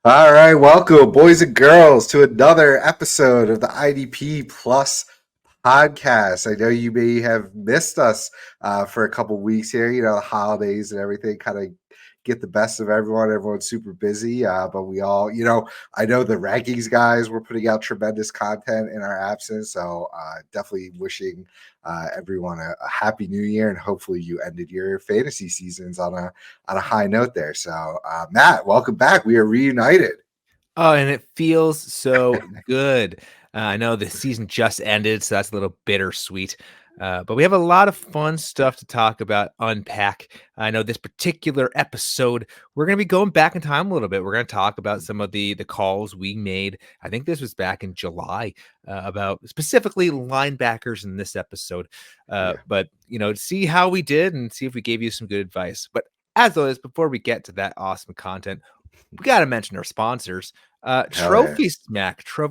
All right, welcome, boys and girls, to another episode of the IDP Plus podcast. I know you may have missed us for a couple weeks here. You know, the holidays and everything kind of get the best of everyone. Everyone's super busy, but we all, I know the rankings guys were putting out tremendous content in our absence. So definitely wishing everyone a happy new year, and hopefully you ended your fantasy seasons on a high note there. So Matt, welcome back. We are reunited. Oh, and it feels so good. I know the season just ended, so that's a little bittersweet. But we have a lot of fun stuff to talk about, unpack. I know this particular episode, we're going to be going back in time a little bit. We're going to talk about some of the calls we made. I think this was back in July about specifically linebackers in this episode. Yeah. But see how we did and see if we gave you some good advice. But as always, before we get to that awesome content, we got to mention our sponsors. Hell yeah. Trophy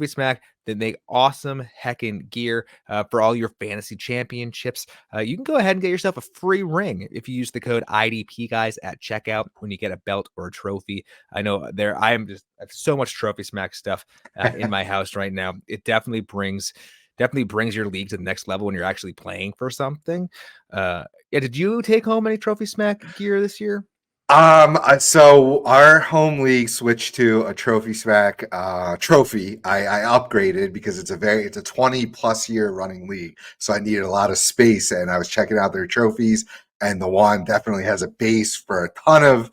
Smack. They make awesome heckin' gear for all your fantasy championships. You can go ahead and get yourself a free ring if you use the code IDP guys at checkout when you get a belt or a trophy. I know I have so much Trophy Smack stuff in my house right now. It definitely brings your league to the next level when you're actually playing for something. Did you take home any Trophy Smack gear this year? So our home league switched to a trophy smack trophy. I upgraded because it's a 20 plus year running league. So I needed a lot of space, and I was checking out their trophies, and the one definitely has a base for a ton of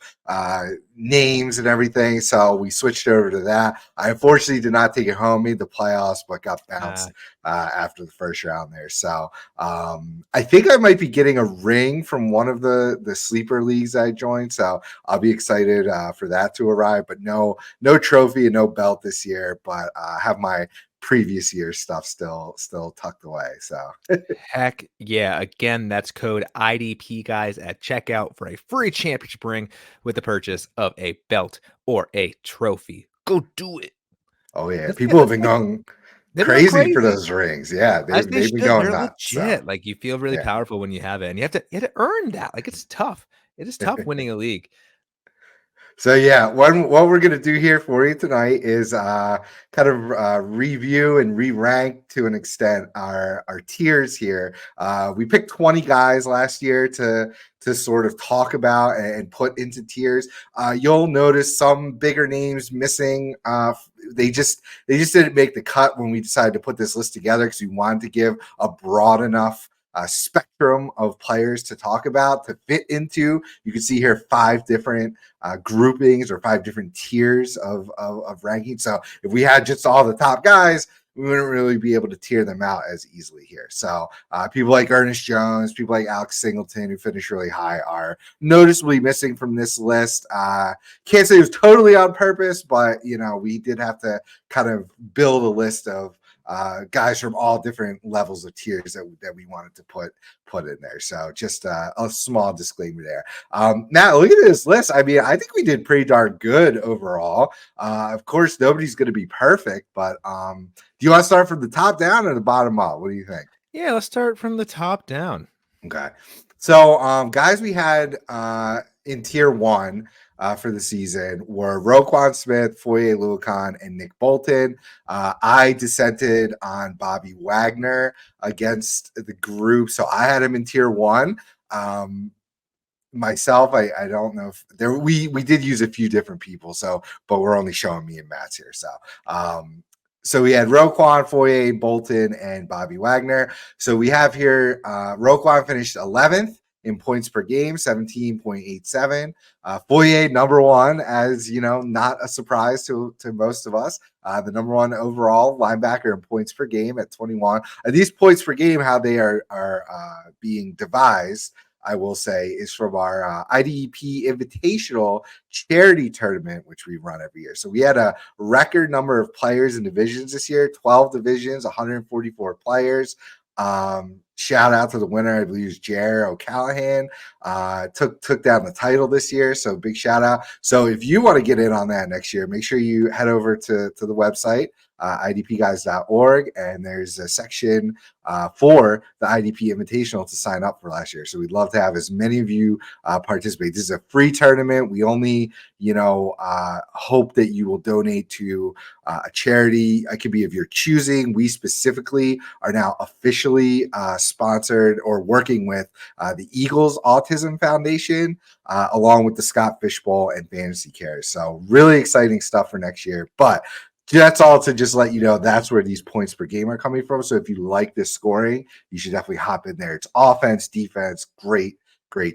names and everything. So we switched over to that. I unfortunately did not take it home, made the playoffs, but got bounced after the first round there. So I think I might be getting a ring from one of the sleeper leagues I joined. So I'll be excited for that to arrive. But no trophy and no belt this year. But have my previous year stuff still tucked away. So Heck yeah. Again, that's code IDP guys at checkout for a free championship ring with the purchase of a belt or a trophy. Go do it. oh yeah, Let's people get have let's been get going they've been going crazy for crazy. those rings. Yeah, As they they've been should. going They're nuts. So legit. Like you feel really yeah. powerful when you have it. And you have to earn that. Like it's tough. It is tough winning a league. So yeah, what we're gonna do here for you tonight is kind of review and re-rank to an extent our tiers here. We picked 20 guys last year to sort of talk about and put into tiers. You'll notice some bigger names missing. They just didn't make the cut when we decided to put this list together because we wanted to give a broad enough spectrum of players to talk about to fit into. You can see here 5 different groupings or 5 different tiers of ranking. So if we had just all the top guys, we wouldn't really be able to tier them out as easily here. So people like Ernest Jones, people like Alex Singleton, who finished really high, are noticeably missing from this list. Can't say it was totally on purpose, but we did have to kind of build a list of guys from all different levels of tiers that we wanted to put in there. So just a small disclaimer there. Matt, look at this list. I mean, I think we did pretty darn good overall. Of course, nobody's going to be perfect, but do you want to start from the top down or the bottom up? What do you think? Yeah, let's start from the top down. Okay. So, guys we had in tier 1 for the season were Roquan Smith, Foye Luakan, and Nick Bolton. I dissented on Bobby Wagner against the group, so I had him in tier 1. Myself, I don't know if there we did use a few different people, but we're only showing me and Matt's here. So we had Roquan, Foye, Bolton, and Bobby Wagner. So we have here Roquan finished 11th in points per game, 17.87. Foye, number 1, as you know, not a surprise to most of us. The number 1 overall linebacker in points per game at 21. These points per game, how they are being devised, I will say, is from our IDP Invitational charity tournament, which we run every year. So we had a record number of players and divisions this year, 12 divisions, 144 players. Shout out to the winner, I believe, is Jer O'Callahan. Took down the title this year, so big shout out. So if you want to get in on that next year, make sure you head over to the website, idpguys.org, and there's a section for the IDP Invitational to sign up for last year. So we'd love to have as many of you participate. This is a free tournament. We only, hope that you will donate to a charity. It could be of your choosing. We specifically are now officially sponsored or working with the Eagles Autism Foundation, along with the Scott Fishbowl and Fantasy Cares. So really exciting stuff for next year. But that's all to just let you know that's where these points per game are coming from. So if you like this scoring, you should definitely hop in there. It's offense, defense, great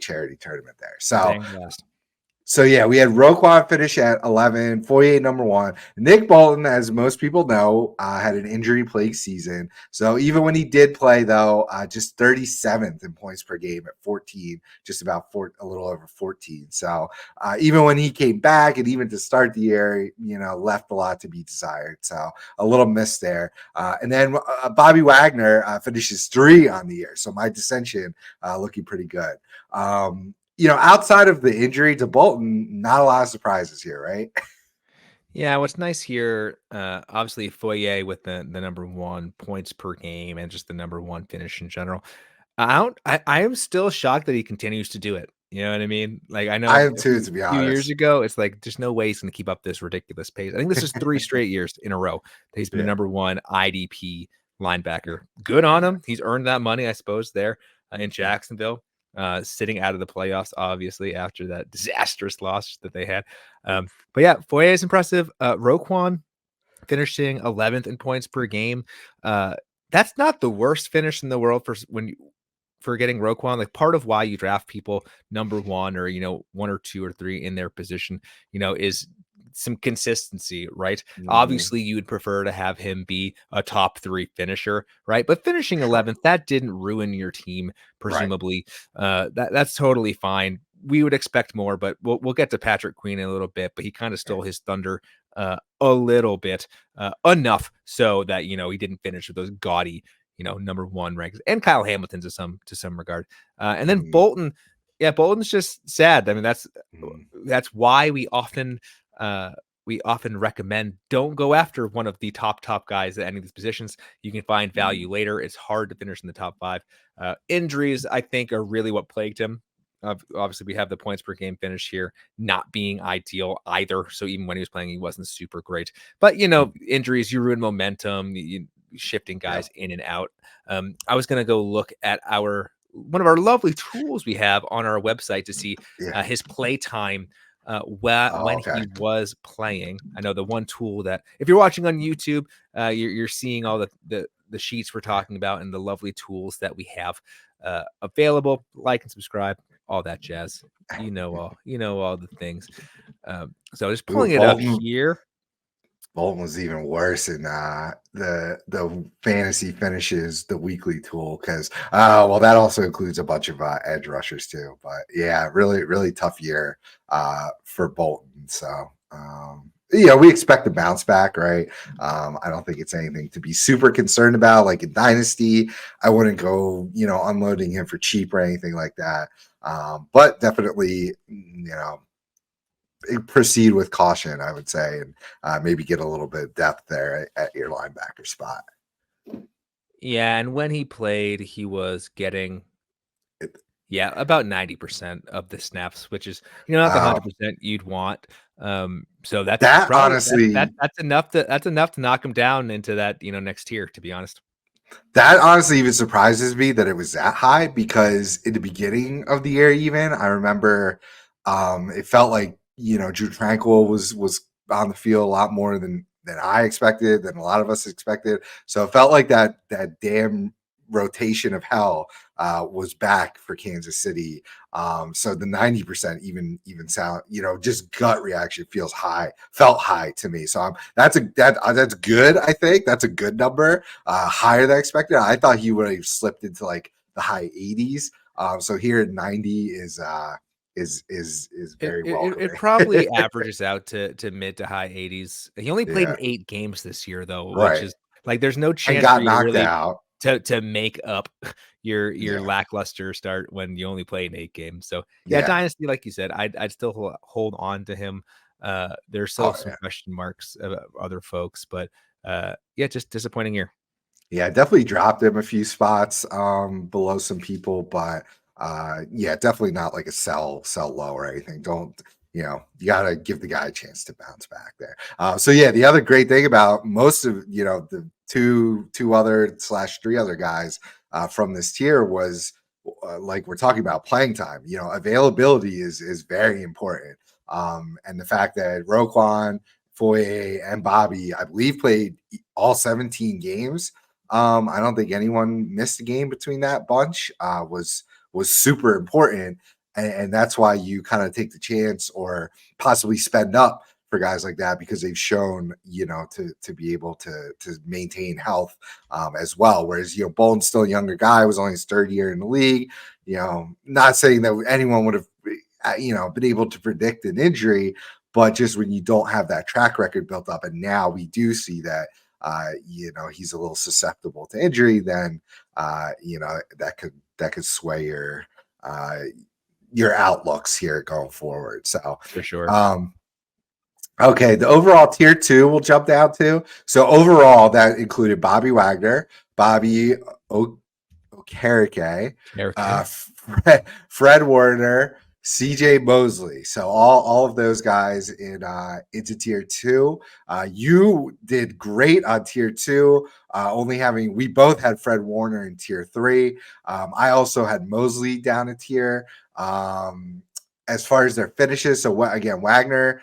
charity tournament there. So Dang blast. So yeah, we had Roquan finish at 11, Foye number 1. Nick Bolton, as most people know, had an injury-plagued season. So even when he did play, though, just 37th in points per game at 14, just about a little over 14. So even when he came back, and even to start the year, left a lot to be desired. So a little miss there. And then Bobby Wagner finishes 3 on the year. So my dissension looking pretty good. Outside of the injury to Bolton, not a lot of surprises here, right? Yeah, what's nice here, obviously Foye with the number 1 points per game and just the number 1 finish in general. I am still shocked that he continues to do it. You know what I mean? Like, I I know am a too, to be few years honest. ago, it's like there's no way he's going to keep up this ridiculous pace. I think this is 3 straight years in a row that he's been the Yeah. number 1 IDP linebacker. Good on him. He's earned that money, I suppose, there in Jacksonville. Sitting out of the playoffs, obviously, after that disastrous loss that they had. But yeah, Foye is impressive. Roquan finishing 11th in points per game. That's not the worst finish in the world for getting Roquan. Like, part of why you draft people number 1 or 1 or 2 or 3 in their position, is some consistency, right? Obviously, you would prefer to have him be a top 3 finisher, right? But finishing 11th, that didn't ruin your team, Right. presumably. That's totally fine. We would expect more, but we'll get to Patrick Queen in a little bit. But he kind of stole his thunder a little bit, enough so that he didn't finish with those gaudy number 1 ranks, and Kyle Hamilton to some regard. And then Bolton, yeah, Bolton's just sad. I mean, that's why we often recommend don't go after one of the top guys at any of these positions. You can find value later. It's hard to finish in the top 5. Injuries, I think, are really what plagued him. Obviously, we have the points per game finish here not being ideal either. So even when he was playing, he wasn't super great. But injuries, you ruin momentum. Shifting guys in and out. I was going to go look at one of our lovely tools we have on our website to see his play time when he was playing. I know the one tool that, if you're watching on YouTube, you're seeing all the sheets we're talking about and the lovely tools that we have available. Like and subscribe, all that jazz. All the things. So just pulling it up here. Bolton was even worse in the fantasy finishes, the weekly tool, because that also includes a bunch of edge rushers too. But yeah, really tough year for Bolton. So we expect a bounce back, right? I don't think it's anything to be super concerned about. Like in Dynasty, I wouldn't go unloading him for cheap or anything like that. But definitely proceed with caution, I would say, and maybe get a little bit of depth there at your linebacker spot. Yeah, and when he played, he was getting about 90% of the snaps, which is not the 100% you'd want. So that's probably honestly that's enough to knock him down into that next tier, to be honest. That honestly even surprises me that it was that high, because in the beginning of the year, even I remember it felt like Drew Tranquil was on the field a lot more than I expected, than a lot of us expected. So it felt like that damn rotation of hell was back for Kansas City. So the 90% even sound, just gut reaction felt high to me. So that's good. I think that's a good number, higher than I expected. I thought he would have slipped into like the high 80s. So here at 90 is very welcome. It probably averages out to mid to high 80s. He only played in 8 games this year, though, which is like there's no chance for you really to make up your lackluster start when you only play in 8 games. So Dynasty, like you said, I'd still hold on to him. There's still some question marks about other folks, but Yeah, just disappointing year. Yeah, definitely dropped him a few spots below some people, but yeah, definitely not like a sell low or anything. Don't, you gotta give the guy a chance to bounce back there. So yeah, the other great thing about most of the two other slash three other guys from this tier was like we're talking about playing time. Availability is very important. And the fact that Roquan, Foye, and Bobby, I believe, played all 17 games. I don't think anyone missed a game between that bunch. Was super important, and that's why you kind of take the chance or possibly spend up for guys like that because they've shown to be able to maintain health as well. Whereas Bolton's still a younger guy, was only his third year in the league. Not saying that anyone would have been able to predict an injury, but just when you don't have that track record built up, and now we do see that he's a little susceptible to injury, then that could sway your outlooks here going forward. So For sure. um okay, the overall tier two we'll jump down to. So overall, that included Bobby Wagner, Bobby Okereke, Okay. Fred Warner, CJ Mosley. So all of those guys into tier two. You did great on tier two. We both had Fred Warner in tier three. I also had Mosley down a tier. As far as their finishes, so again, Wagner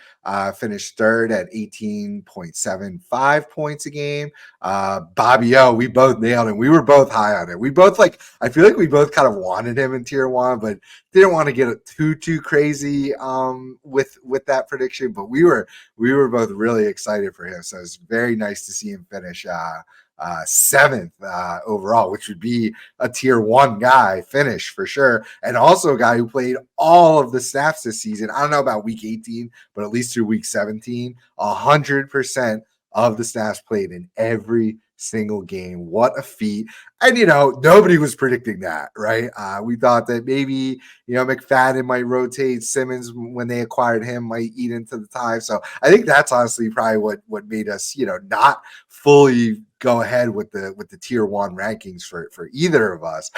finished third at 18.75 points a game. Bobby O, we both nailed him. We were both high on it. We both I feel like we both kind of wanted him in tier one, but didn't want to get it too crazy with that prediction. But we were both really excited for him. So it's very nice to see him finish seventh overall, which would be a tier one guy finish for sure. And also a guy who played all of the snaps this season. I don't know about week 18, but at least through week 17, 100% of the snaps played in every single game. What a feat. And, nobody was predicting that, right? We thought that maybe, McFadden might rotate. Simmons, when they acquired him, might eat into the time. So I think that's honestly probably what made us, not fully go ahead with the tier one rankings for either of us.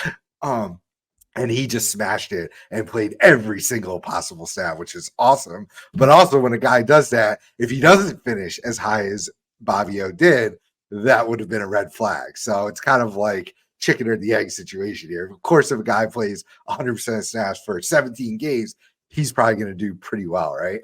And he just smashed it and played every single possible snap, which is awesome. But also, when a guy does that, if he doesn't finish as high as Bobby O did, that would have been a red flag. So it's kind of like chicken or the egg situation here. Of course, if a guy plays 100% of snaps for 17 games, he's probably going to do pretty well, right?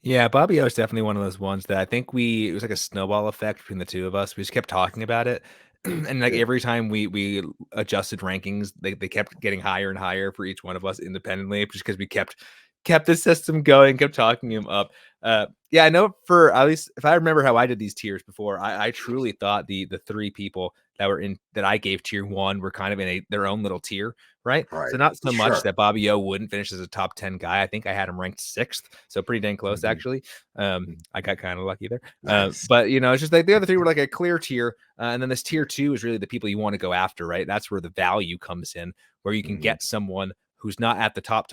Yeah, Bobby O is definitely one of those ones that I think it was like a snowball effect between the two of us. We just kept talking about it. And like Yeah. every time we adjusted rankings, they kept getting higher and higher for each one of us independently, just because we kept the system going, kept talking him up. Yeah, I know for at least if I remember how I did these tiers before, I truly thought the three people that I gave tier one were kind of in their own little tier, right? So Right. not so much Sure. that Bobby O wouldn't finish as a top 10 guy. I think I had him ranked sixth, so pretty dang close Mhm. actually. I got kind of lucky there. Nice. But it's just like the other three were like a clear tier, and then this tier two is really the people you want to go after, right? That's where the value comes in, where you can Mhm. get someone who's not at the top,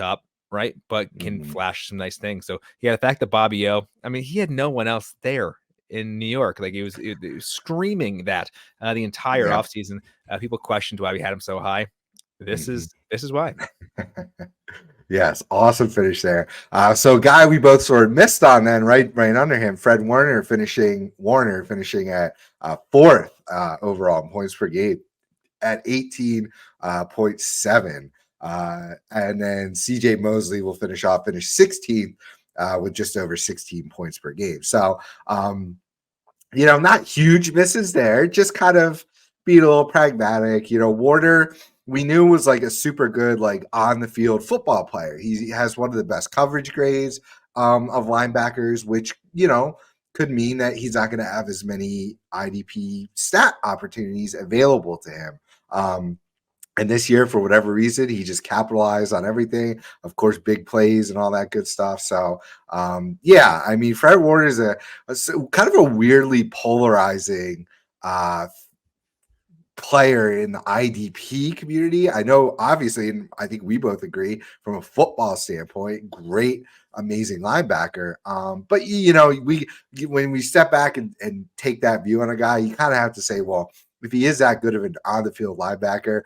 right? But can Mhm. flash some nice things. So yeah, the fact that Bobby O, I mean, he had no one else there in New York. Like it was screaming that the entire Yep. offseason. People questioned why we had him so high. This Mhm. is why. Yes, awesome finish there. So guy we both sort of missed on then, right under him, Fred Warner finishing at fourth overall in points per game at 18.7. And then CJ Mosley will finish 16th with just over 16 points per game. So not huge misses there, just kind of being a little pragmatic. Warner, we knew was like a super good, like on the field football player. He has one of the best coverage grades of linebackers, which, could mean that he's not going to have as many IDP stat opportunities available to him. And this year, for whatever reason, he just capitalized on everything. Of course, big plays and all that good stuff. So, yeah, I mean, Fred Warner is kind of a weirdly polarizing uh, player in the IDP community. I know, obviously, and I think we both agree from a football standpoint, great amazing linebacker. But when we step back and take that view on a guy, you kind of have to say, well, if he is that good of an on the field linebacker,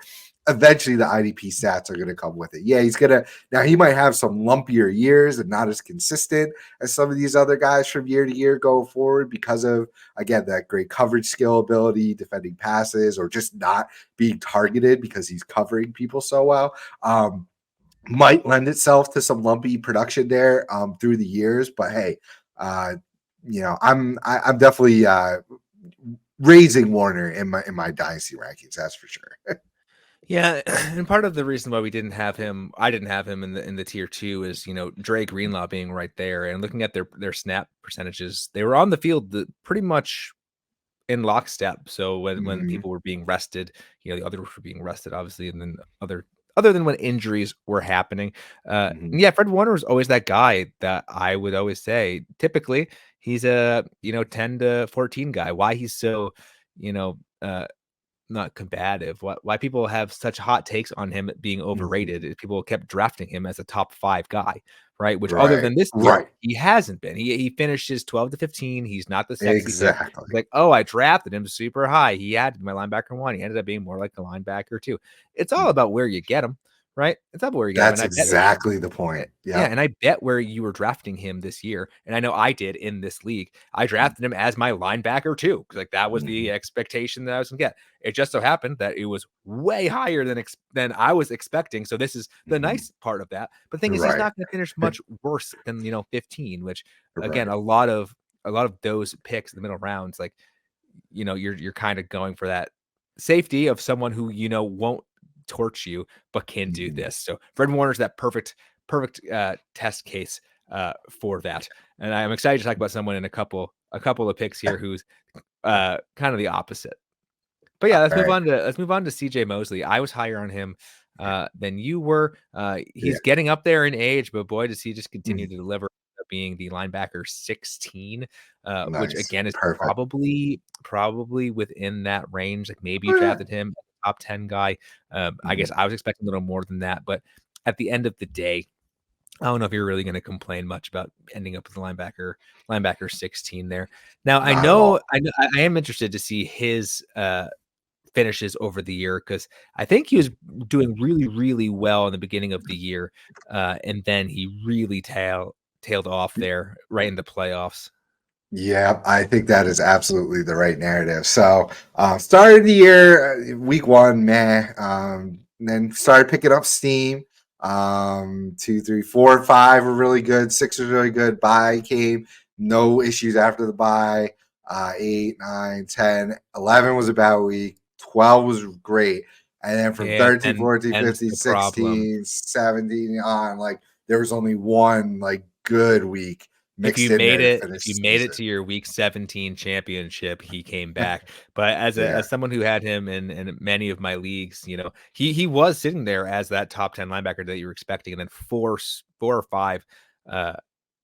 eventually the IDP stats are going to come with it. Yeah, he might have some lumpier years and not as consistent as some of these other guys from year to year go forward because of, again, that great coverage skill ability, defending passes, or just not being targeted because he's covering people so well. Might lend itself to some lumpy production there through the years, but hey, I'm definitely raising Warner in my dynasty rankings. That's for sure. Yeah, and part of the reason why I didn't have him in the tier 2 is, Dre Greenlaw being right there and looking at their snap percentages. They were on the field pretty much in lockstep. So when Mhm. people were being rested, the others were being rested, obviously, and then other than when injuries were happening. Mhm. And yeah, Fred Warner was always that guy that I would always say. Typically, he's a 10 to 14 guy. Why he's so you know not combative. Why people have such hot takes on him being Mhm. overrated is people kept drafting him as a top 5 guy, right? Which other Right. than this year, Right. he hasn't been. He finishes 12 to 15. He's not the sexy pick. Exactly. Like, oh, I drafted him super high. He had my linebacker 1. He ended up being more like a linebacker 2. It's all Mhm. about where you get him, right? It's all about where you get him. And That's I bet exactly the Eh, point. yeah, Yep. and I bet where you were drafting him this year, and I know I did in this league, I drafted him as my linebacker too, 'cause, like, that was the Mhm. expectation that I was gonna get. It just so happened that it was way higher than I was expecting, so this is the Mhm. nice part of that. But the thing is he's Right. not gonna finish much worse than, 15, which, again, Right. a lot of those picks in the middle rounds, like, you're kinda going for that safety of someone who, won't torch you, but can do Mhm. this. So Fred Warner's that perfect test case for that. And I'm excited to talk about someone in a couple of picks here who's kind of the opposite. But yeah, let's All move right. on to CJ Mosley. I was higher on him than you were. Yeah. He's getting up there in age, but boy, does he just continue Mhm. to deliver, being the linebacker 16, which Nice. again is Perfect. probably within that range. Like maybe you Oh, yeah. drafted him as a top 10 guy. I guess Mhm. I was expecting a little more than that, but at the end of the day, I don't know if you're really going to complain much about ending up with the linebacker 16 there. Now Not at all. I am interested to see his finishes over the year because I think he was doing really, really well in the beginning of the year, and then he really tailed off there right in the playoffs. Yeah, I think that is absolutely the right narrative. So, started the year, week one, meh. And then started picking up steam. Two, three, four, and five were really good. Six was really good. Bye came, no issues after the bye. 8, 9, 10, 11 was a bad week. 12 was great. And then from Yeah, 13, and 14, ends 15, the problem. 16, 17 on, like there was only one like good week If mixed you in made there to it finish if the you made it season. to your week 17 championship, he came back. But Yeah, as someone who had him in many of my leagues, he was sitting there as that top 10 linebacker that you were expecting, and then 4 uh,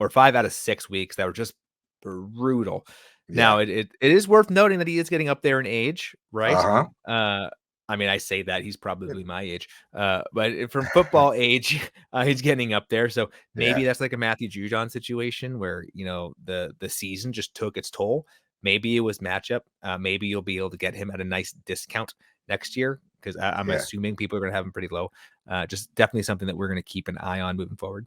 or 5 out of 6 weeks that were just brutal. yeah. Now it is worth noting that he is getting up there in age, right? Uh-huh. Uh, I mean, I say that he's probably my age, but from football age, he's getting up there. So maybe Yeah, that's like a Matthew Judon situation where, the season just took its toll. Maybe it was matchup. Maybe you'll be able to get him at a nice discount next year because I'm yeah. assuming people are going to have him pretty low. Just definitely something that we're going to keep an eye on moving forward.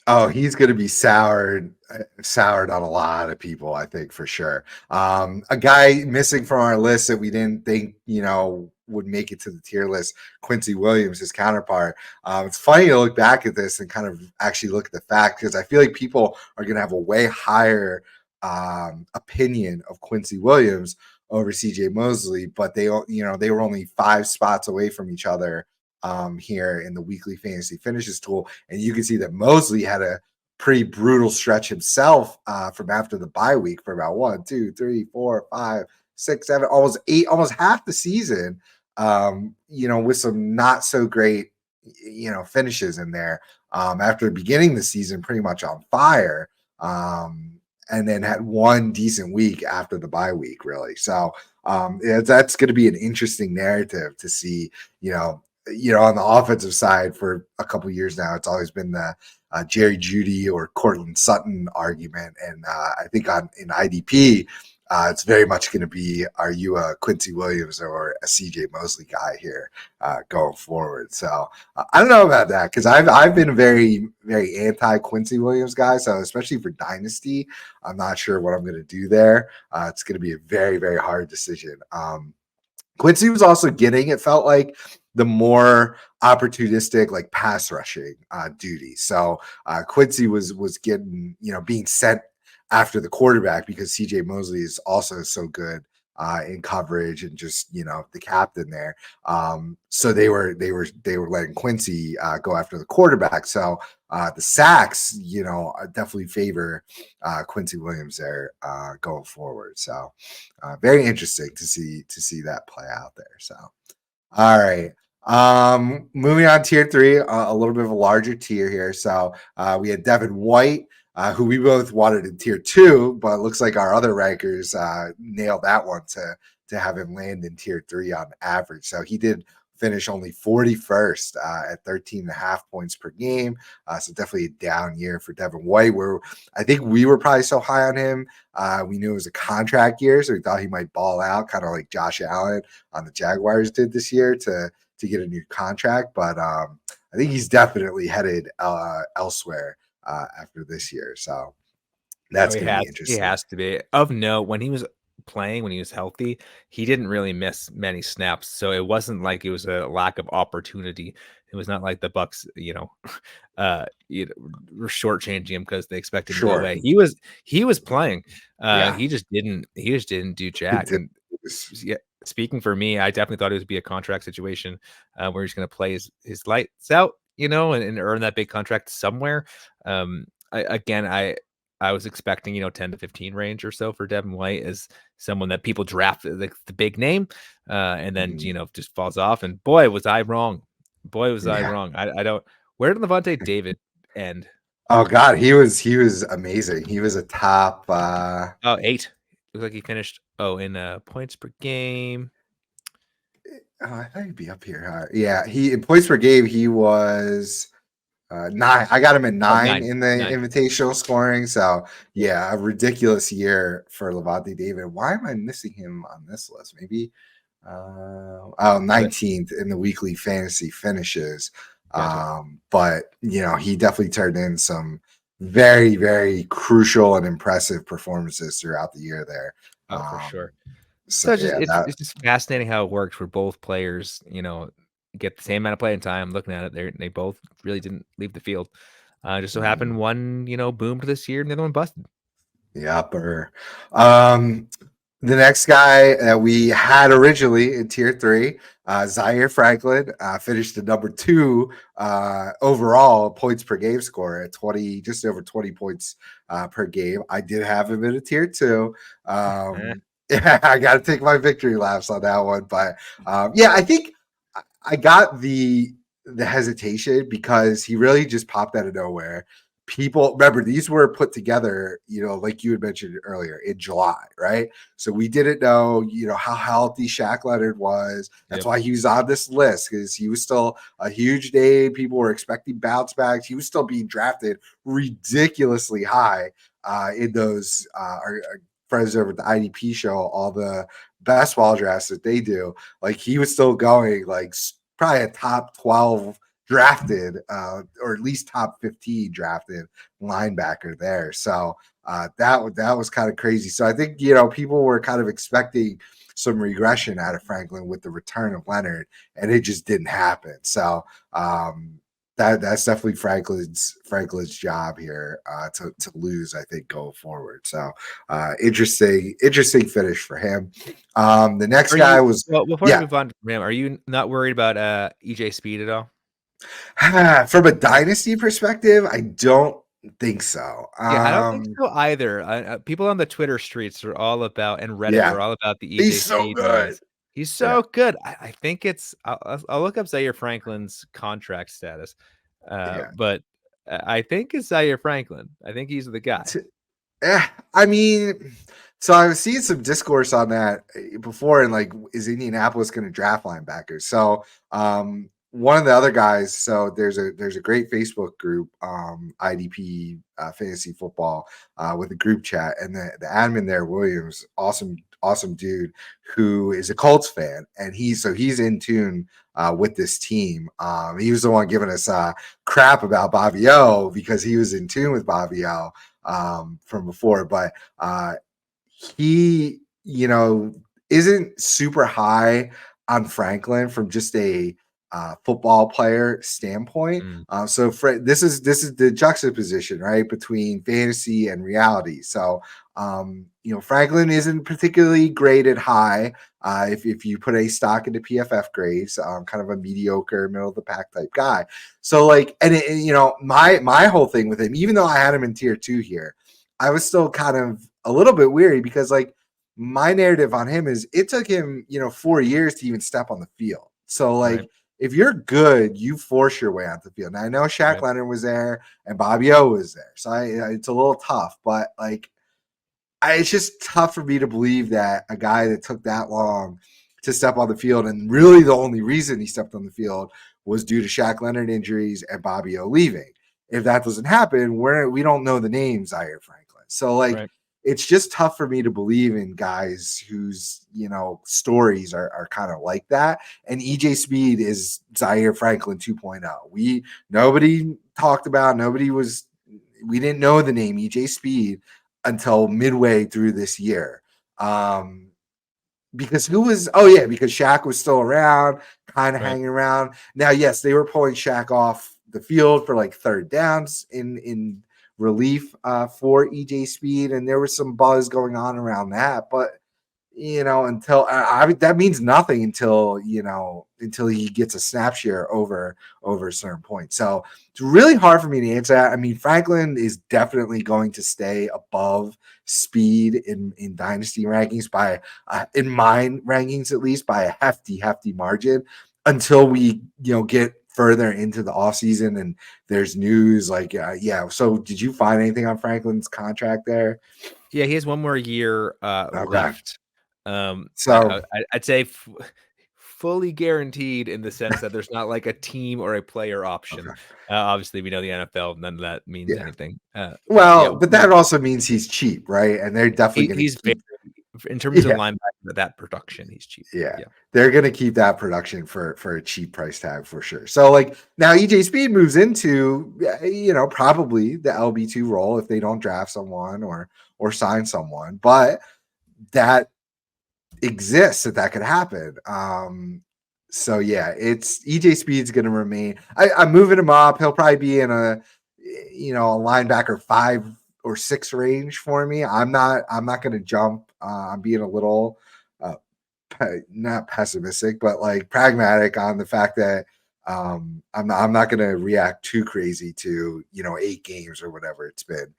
Oh, he's gonna be soured on a lot of people, I think for sure. A guy missing from our list that we didn't think, would make it to the tier list, Quincy Williams, his counterpart. It's funny to look back at this and kind of actually look at the fact because I feel like people are gonna have a way higher opinion of Quincy Williams over CJ Mosley, but they were only 5 spots away from each other here in the weekly fantasy finishes tool. And you can see that Mosley had a pretty brutal stretch himself from after the bye week for about 1, 2, 3, 4, 5, 6, 7, almost 8, almost half the season, with some not so great, finishes in there. After beginning the season pretty much on fire. And then had one decent week after the bye week, really. So that's going to be an interesting narrative to see, on the offensive side for a couple years now. It's always been Jerry Jeudy or Cortland Sutton argument. And I think in IDP, it's very much going to be, are you a Quincy Williams or a CJ Mosley guy here going forward? So I don't know about that because I've been a very, very anti Quincy Williams guy. So especially for Dynasty, I'm not sure what I'm going to do there. It's going to be a very, very hard decision. Quincy was also getting, it felt like, the more opportunistic like pass rushing duty. So Quincy was getting, being sent after the quarterback because CJ Mosley is also so good in coverage and just the captain there. So they were letting Quincy go after the quarterback. So the sacks, definitely favor Quincy Williams there going forward. So very interesting to see that play out there. So all right. Moving on tier 3, a little bit of a larger tier here. So we had Devin White, who we both wanted in tier 2, but it looks like our other rankers nailed that one to have him land in tier 3 on average. So he did finish only 41st at 13.5 points per game. So definitely a down year for Devin White, where I think we were probably so high on him. We knew it was a contract year, so we thought he might ball out, kind of like Josh Allen on the Jaguars did this year to get a new contract. But I think he's definitely headed elsewhere after this year. So that's going to be He interesting. has to be. Of note, when he was playing, when he was healthy, he didn't really miss many snaps. So it wasn't like it was a lack of opportunity. It was not like the Bucks, were shortchanging him because they expected him to go Sure. away. He was playing. Yeah. He just didn't do jack. And yeah, speaking for me, I definitely thought it would be a contract situation where he's going to play his lights out, and earn that big contract somewhere. I was expecting, 10 to 15 range or so for Devin White as someone that people draft the big name, and then, just falls off. And boy, was I wrong. Boy, was I Yeah. wrong. I don't. Where did Levante David end? Oh God, he was amazing. He was a top. Oh, 8. Looks like he finished. Oh, in points per game. I thought he'd be up here. Yeah, he in points per game he was 9. I got him at 9 9. in the 9. invitational scoring. So yeah, a ridiculous year for Levante David. Why am I missing him on this list? Maybe 19th in the weekly fantasy finishes. Gotcha. But he definitely turned in some very, very crucial and impressive performances throughout the year there. Oh, for sure. So So yeah, it's just fascinating how it works where both players, get the same amount of playing time. Looking at it, they both really didn't leave the field. Just so happened one, boomed this year and the other one busted. Yupper. The next guy that we had originally in tier 3, Zaire Franklin, finished at number 2 overall points per game score at 20, just over 20 points per game. I did have him in a tier 2. Yeah, I got to take my victory laps on that one, but yeah, I think I got the hesitation because he really just popped out of nowhere. People remember these were put together, like you had mentioned earlier in July, right? So we didn't know, how healthy Shaq Leonard was. That's why he was on this list because he was still a huge name. People were expecting bounce backs. He was still being drafted ridiculously high in those. Our friends over at the IDP show, all the best ball drafts that they do. Like he was still going, like probably a top 12 drafted or at least top 15 drafted linebacker there. So that was kind of crazy. So I think people were kind of expecting some regression out of Franklin with the return of Leonard, and it just didn't happen. So that's definitely Franklin's job here to lose, I think, going forward. So interesting finish for him. The next guy was before we move on from him, are you not worried about EJ Speed at all? From a dynasty perspective, I don't think so. Yeah, I don't think so either. People on the Twitter streets are all about, and Reddit Yeah, are all about the EJ he's so Speed good. news. He's so good. I think it's. I'll look up Zaire Franklin's contract status, but I think it's Zaire Franklin. I think he's the guy. I mean, so I've seen some discourse on that before, and like, is Indianapolis going to draft linebackers? So one of the other guys, so there's a great Facebook group, IDP Fantasy Football, with a group chat, and the admin there, Williams, awesome dude, who is a Colts fan, and he's in tune with this team. He was the one giving us crap about Bobby O because he was in tune with Bobby O from before, but he, isn't super high on Franklin from just a football player standpoint. Mm, So this is the juxtaposition, right, between fantasy and reality. So Franklin isn't particularly graded high. If you put a stock into PFF grades, kind of a mediocre, middle of the pack type guy. So my whole thing with him, even though I had him in tier 2 here, I was still kind of a little bit weary because my narrative on him is it took him 4 years to even step on the field. So right, if you're good, you force your way onto the field. Now I know Shaq right, Leonard was there and Bobby O was there, so it's a little tough, but it's just tough for me to believe that a guy that took that long to step on the field, and really the only reason he stepped on the field was due to Shaq Leonard injuries and Bobby O leaving. If that doesn't happen, we don't know the name Zaire Franklin. So right. it's just tough for me to believe in guys whose stories are kind of like that. And EJ Speed is Zaire Franklin 2.0. Nobody talked about, we didn't know the name EJ Speed until midway through this year. Because because Shaq was still around, kind of Right. hanging around. Now, yes, they were pulling Shaq off the field for third downs in relief for EJ Speed, and there was some buzz going on around that. But until that means nothing until he gets a snap share over a certain point. So it's really hard for me to answer that. I mean, Franklin is definitely going to stay above Speed in dynasty rankings by in mine rankings, at least by a hefty margin, until we get further into the offseason and there's news so did you find anything on Franklin's contract there? Yeah, he has one more year Okay, left. so I'd say fully guaranteed in the sense that there's not like a team or a player option. okay. Obviously, we know the NFL; none of that means Yeah. anything. Yeah, Well, but that also means he's cheap, right? And they're definitely going to he's very keep. in terms of Yeah, linebacker that production, he's cheap. yeah, Yeah, they're going to keep that production for a cheap price tag for sure. So now EJ Speed moves into probably the LB2 role if they don't draft someone or sign someone, but that exists that could happen. So yeah, it's EJ Speed's going to remain. I'm moving him up. He'll probably be in a a linebacker 5 or 6 range for me. I'm not going to jump. I'm being a little not pessimistic, but pragmatic on the fact that I'm not going to react too crazy to 8 games or whatever it's been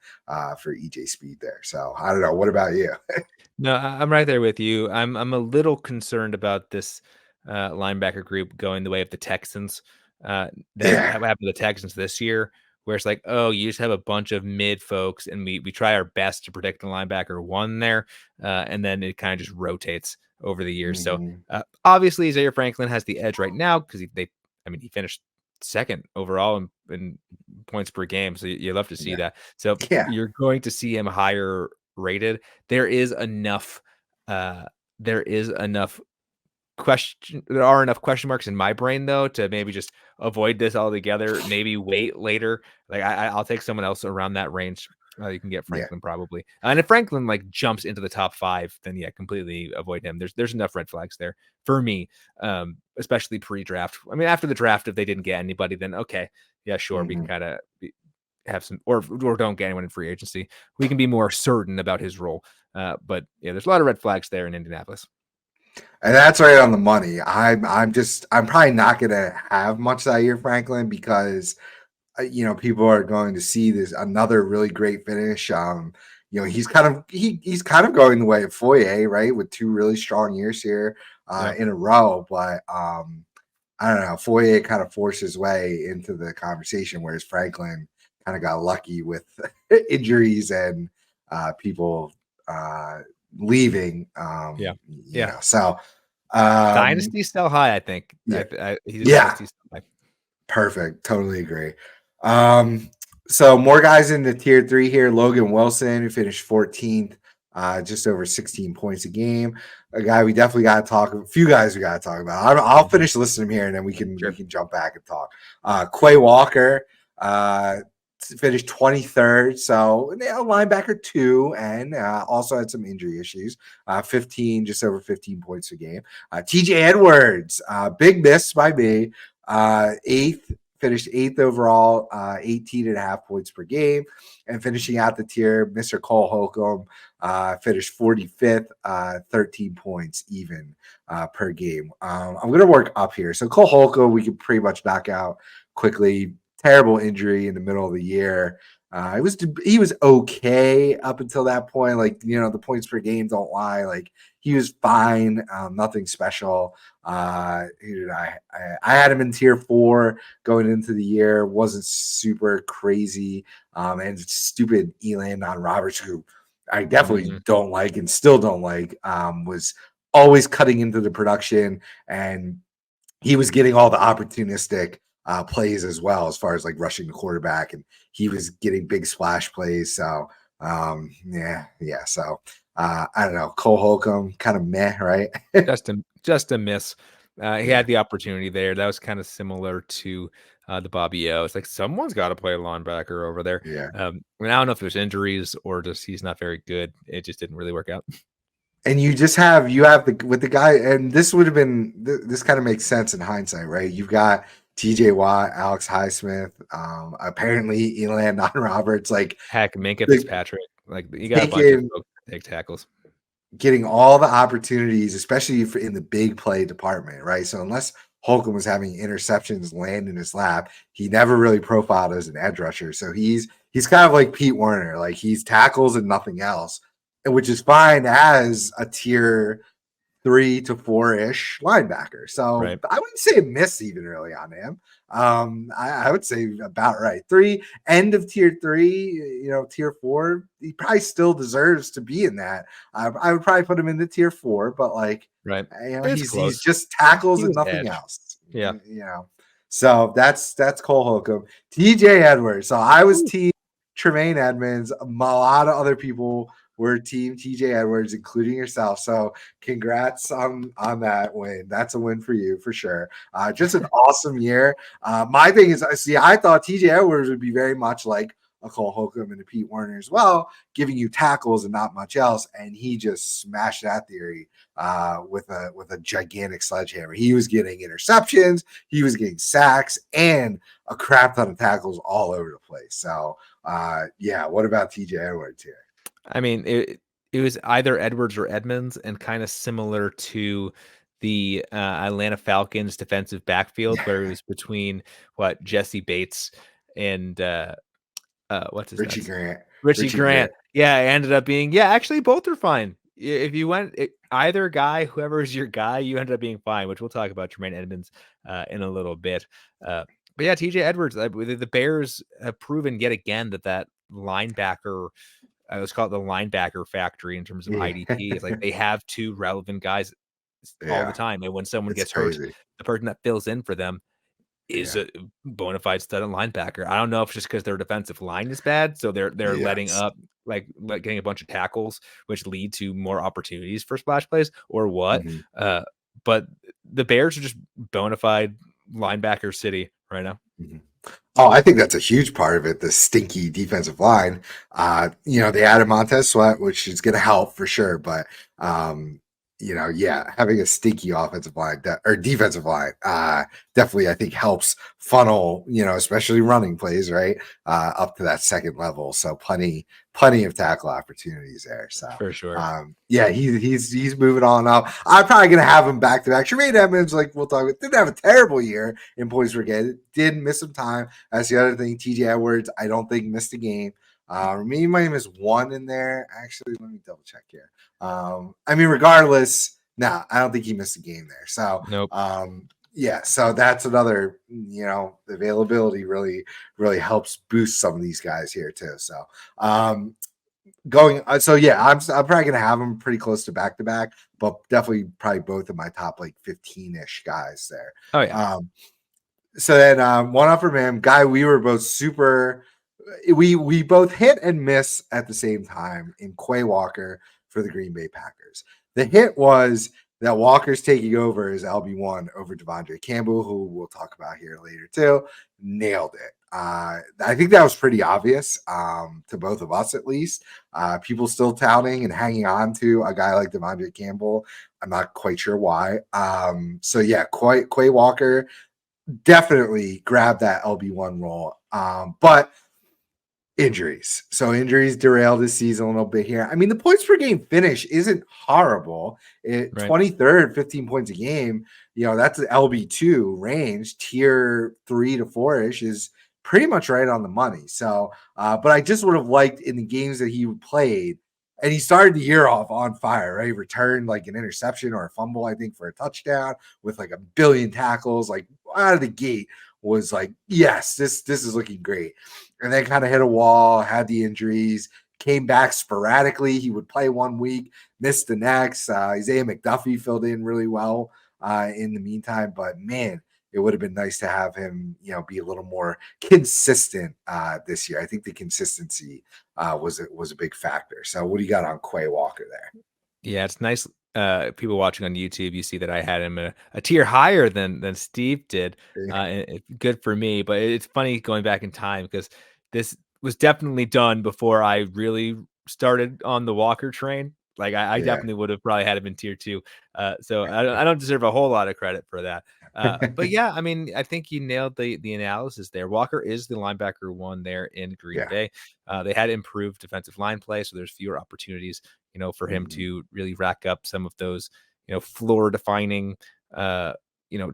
for EJ Speed there. So I don't know. What about you? no, I'm right there with you. I'm a little concerned about this linebacker group going the way of the Texans. That Yeah. happened to the Texans this year, where it's like, oh, you just have a bunch of mid folks, and we try our best to predict the linebacker one there, and then it kind of just rotates over the years. So Mhm. obviously, Zaire Franklin has the edge right now because he finished second overall in points per game. So you love to see Yeah. that. So Yeah. you're going to see him higher rated. There is enough. Uh, there is enough there are enough question marks in my brain though to maybe just avoid this altogether. Maybe wait later. Like I'll take someone else around that range. You can get Yeah. Franklin probably, and if Franklin jumps into the top 5, then yeah, completely avoid him. There's enough red flags there for me, especially pre-draft. I mean, after the draft, if they didn't get anybody, then okay, yeah, sure, we can Mhm. kind of have some, or don't get anyone in free agency. We can be more certain about his role. But yeah, there's a lot of red flags there in Indianapolis. And that's right on the money. I'm probably not gonna have much that year, Franklin, because people are going to see this another really great finish. He's kind of going the way of Foye, right, with 2 really strong years here Yeah. in a row. But I don't know. Foye kind of forced his way into the conversation, whereas Franklin kind of got lucky with injuries and people leaving. Yeah. Yeah. So Dynasty's still high, I think. Yeah. He's a Yeah. dynasty still high. Perfect. Totally agree. Um, so more guys in the tier 3 here. Logan Wilson, who finished 14th, just over 16 points a game. A guy we definitely got to talk. A few guys we got to talk about. I'll finish listing them here, and then we Sure. can jump back and talk. Quay Walker finished 23rd, so linebacker 2, and also had some injury issues. 15, just over 15 points a game. TJ Edwards, big miss by me. Eighth, finished 8th overall, 18 and a half points per game. And finishing out the tier, Mr. Cole Holcomb finished 45th, 13 points even per game. I'm going to work up here. So Cole Holcomb, we can pretty much knock out quickly. Terrible injury in the middle of the year. He was okay up until that point. Like, the points per game don't lie. Like, he was fine, nothing special. Who did I had him in tier 4 going into the year. Wasn't super crazy. And stupid Elan on Roberts, who I definitely don't like and still don't like, was always cutting into the production, and he was getting all the opportunistic plays as well, as far as like rushing the quarterback, and he was getting big splash plays. So yeah. So I don't know. Cole Holcomb, kind of meh, right? just a miss. He had the opportunity there. That was kind of similar to the Bobby O. It's like someone's got to play linebacker over there. Yeah. And I don't know if it was injuries or just he's not very good. It just didn't really work out. And you have with the guy, and this would have been this kind of makes sense in hindsight, right? You've got TJ Watt, Alex Highsmith, apparently Elan Non Roberts, like Heck, Minka Fitzpatrick. Like you got a bunch of folks that take tackles. Getting all the opportunities, especially in the big play department, right? So unless Holcomb was having interceptions land in his lap, he never really profiled as an edge rusher. So he's kind of like Pete Werner, like he's tackles and nothing else, which is fine as a tier 3 to 4-ish linebacker. So right. I wouldn't say a miss even really on him. I would say about right. 3, end of tier 3, tier 4, he probably still deserves to be in that. I would probably put him in the tier 4, but like, right. He's just tackles and nothing else. Yeah. So that's Cole Holcomb. TJ Edwards. So I was team Tremaine Edmonds. A lot of other people were team TJ Edwards, including yourself. So congrats on that win. That's a win for you for sure. Just an awesome year. My thing is, I thought TJ Edwards would be very much like a Cole Holcomb and a Pete Werner as well, giving you tackles and not much else. And he just smashed that theory with a gigantic sledgehammer. He was getting interceptions, he was getting sacks, and a crap ton of tackles all over the place. So what about TJ Edwards here? I mean, it was either Edwards or Edmonds, and kind of similar to the Atlanta Falcons defensive backfield, where it was between Jesse Bates and what's his Richie nuts? Grant. Richie Grant. Yeah, it ended up being actually both are fine. If you went either guy, whoever is your guy, you ended up being fine, which we'll talk about Tremaine Edmonds in a little bit. But yeah, TJ Edwards, the Bears have proven yet again that linebacker, let's call it the linebacker factory in terms of IDP. It's like they have 2 relevant guys all the time. And when someone gets hurt, the person that fills in for them is a bona fide stud linebacker. I don't know if it's just because their defensive line is bad, so they're letting up, like getting a bunch of tackles, which lead to more opportunities for splash plays, or what. But the Bears are just bona fide linebacker city right now. Oh, I think that's a huge part of it. The stinky defensive line. They added Montez Sweat, which is going to help for sure. But having a stinky offensive line or defensive line definitely, I think, helps funnel, especially running plays, right, up to that second level. So plenty of tackle opportunities there. So for sure. He's moving on up. I'm probably gonna have him back to back. Tremaine Edmonds, like we'll talk about, didn't have a terrible year in points per game. Did miss some time. That's the other thing. TJ Edwards, I don't think missed a game. Maybe my name is 1 in there. Actually, let me double check here. Regardless, I don't think he missed a game there. So nope. So that's another, the availability really helps boost some of these guys here too. So going. So yeah, I'm probably gonna have them pretty close to back, but definitely probably both of my top like 15-ish guys there. Oh yeah, So then one up from him, guy we were both super we both hit and miss at the same time in Quay Walker for the Green Bay Packers. The hit was that Walker's taking over as LB1 over Devondre Campbell, who we'll talk about here later too. Nailed it. I think that was pretty obvious to both of us, at least. People still touting and hanging on to a guy like Devondre Campbell. I'm not quite sure why. So yeah, Quay Walker definitely grabbed that LB1 role. But injuries. So injuries derailed his season a little bit here. I mean, the points per game finish isn't horrible. right. 23rd, 15 points a game. That's an LB2 range. Tier 3 to 4-ish is pretty much right on the money. So, but I just would have liked in the games that he played, and he started the year off on fire, right? He returned like an interception or a fumble, I think, for a touchdown with like a billion tackles, like out of the gate was like, yes, this is looking great. And then kind of hit a wall, had the injuries, came back sporadically. He would play one week, missed the next. Isaiah McDuffie filled in really well in the meantime. But man, it would have been nice to have him, be a little more consistent this year. I think the consistency was a big factor. So what do you got on Quay Walker there? Yeah, it's nice. People watching on YouTube, you see that I had him a tier higher than Steve did. Good for me, but it's funny going back in time because this was definitely done before I really started on the Walker train. Like I Yeah, definitely would have probably had him in tier 2. So I don't deserve a whole lot of credit for that. But yeah, I mean, I think you nailed the analysis there. Walker is the linebacker 1 there in Green yeah. Bay. They had improved defensive line play, so there's fewer opportunities for him Mhm. to really rack up some of those, floor defining,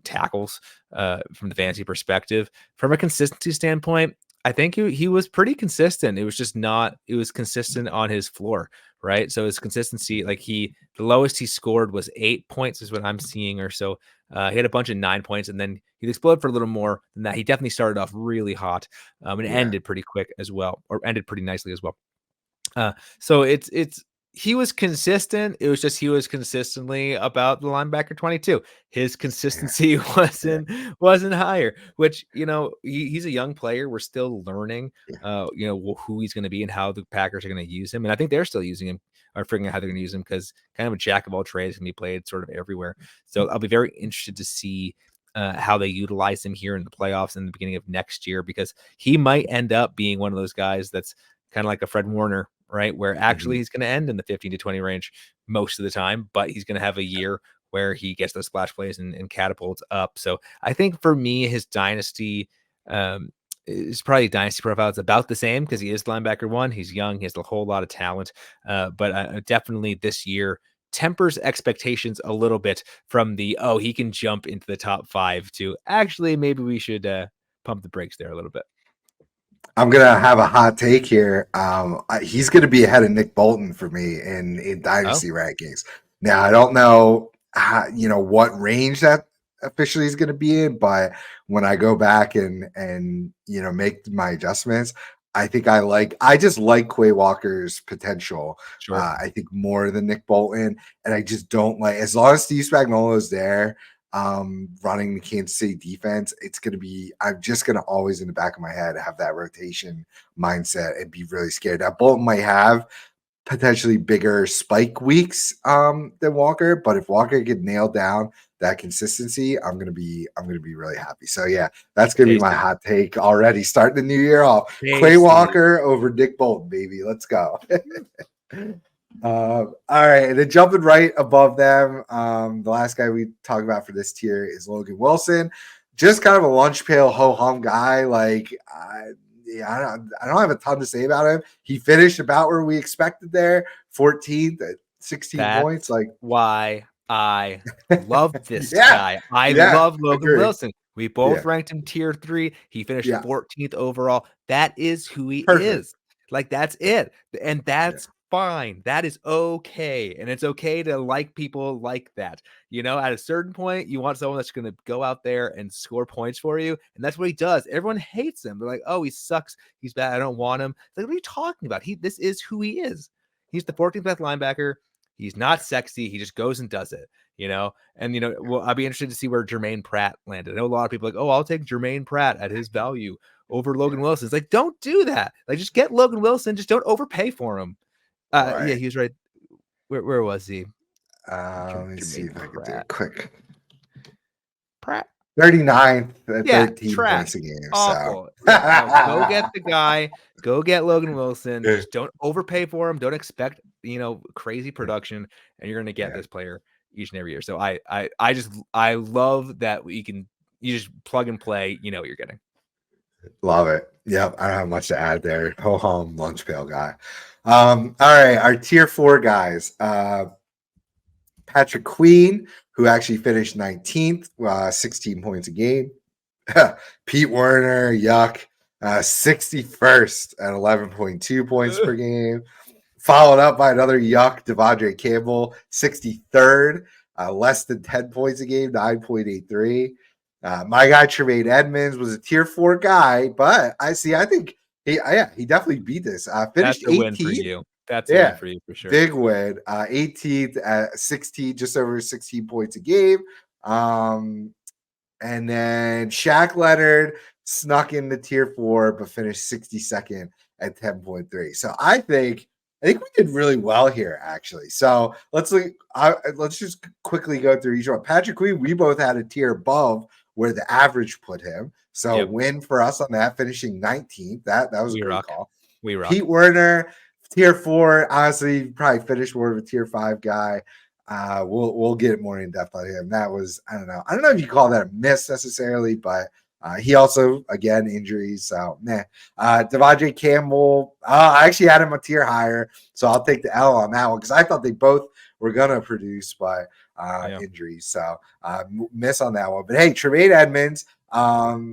tackles from the fantasy perspective. From a consistency standpoint, I think he was pretty consistent. It was just not, it was consistent on his floor, right? So his consistency, like the lowest he scored was 8 points, is what I'm seeing, or so. He had a bunch of 9 points, and then he exploded for a little more than that. He definitely started off really hot, and Yeah, ended pretty quick as well, or ended pretty nicely as well. So it's he was consistent. It was just he was consistently about the linebacker 22. His yeah, consistency yeah, wasn't higher, which he's a young player. We're still learning yeah. who he's going to be and how the Packers are going to use him. And I think they're still using him or figuring out how they're going to use him because kind of a jack of all trades can be played sort of everywhere. So I'll be very interested to see how they utilize him here in the playoffs in the beginning of next year, because he might end up being one of those guys that's kind of like a Fred Warner, right? Where actually Mhm. he's going to end in the 15 to 20 range most of the time, but he's going to have a year where he gets those splash plays and catapults up. So I think for me, his dynasty is probably dynasty profile. It's about the same because he is linebacker 1. He's young. He has a whole lot of talent. But definitely this year tempers expectations a little bit from he can jump into the top 5 to actually maybe we should pump the brakes there a little bit. I'm gonna have a hot take here. He's gonna be ahead of Nick Bolton for me in Oh, dynasty rankings. Now I don't know what range that officially is gonna be in, but when I go back and make my adjustments, I just like Quay Walker's potential. sure. I think more than Nick Bolton, and I just don't like as long as Steve Spagnuolo is there running the Kansas City defense, I'm just gonna always in the back of my head have that rotation mindset and be really scared. Now Bolton might have potentially bigger spike weeks than Walker, but if Walker could nail down that consistency, I'm gonna be really happy. So yeah, that's gonna be my Tasty. hot take already. Starting the new year off. Quay Tasty. Walker over Nick Bolton, baby. Let's go. All right, and then jumping right above them, the last guy we talk about for this tier is Logan Wilson. Just kind of a lunch pail ho hum guy. Yeah, I don't have a ton to say about him. He finished about where we expected there, 14th at 16 points. That's Like, why I love this yeah, guy. I yeah, love Logan agree. Wilson. We both Yeah, ranked him tier 3. He finished yeah, 14th overall. That is who he perfect. is. Like, that's Yeah, it. And yeah, that's fine. That is okay. And it's okay to like people like that. At a certain point, you want someone that's going to go out there and score points for you. And that's what he does. Everyone hates him. They're like, oh, he sucks. He's bad. I don't want him. It's like, what are you talking about? This is who he is. He's the 14th best linebacker. He's not sexy. He just goes and does it, And, well, I'll be interested to see where Jermaine Pratt landed. I know a lot of people are like, oh, I'll take Jermaine Pratt at his value over Logan Wilson. It's like, don't do that. Like, just get Logan Wilson. Just don't overpay for him. Yeah, he was right. Where was he? Let me see if I can do it quick. Pratt. 39th at Yeah, 13 trash. points a game. Awful. So No, go get the guy. Go get Logan Wilson. Just don't overpay for him. Don't expect, crazy production, and you're gonna get this player each and every year. So I love that you just plug and play, what you're getting. Love it. Yep. I don't have much to add there. Ho hum lunch pail guy. All right, our tier 4 guys. Patrick Queen, who actually finished 19th, 16 points a game. Pete Werner, yuck, 61st at 11.2 points per game. Followed up by another yuck, Devondre Campbell, 63rd, less than 10 points a game, 9.83. My guy Tremaine Edmonds was a tier 4 guy, but I think he definitely beat this. Finished 18th. Win for you. That's a win for you for sure. Big win. 18th at 16, just over 16 points a game. And then Shaq Leonard snuck in the tier 4, but finished 62nd at 10.3. So I think we did really well here, actually. So let's just quickly go through each one. Patrick Queen, we both had a tier above where the average put him. So win for us on that, finishing 19th. That was a great call. We rock. Pete Werner, tier 4. Honestly, probably finished more of a tier 5 guy. We'll get more in depth on him. That was, I don't know if you call that a miss necessarily, but he also, again, injuries. So Devondre Campbell, I actually had him a tier higher, so I'll take the L on that one because I thought they both were gonna produce, but injuries. So miss on that one. But hey, Tremaine Edmonds, I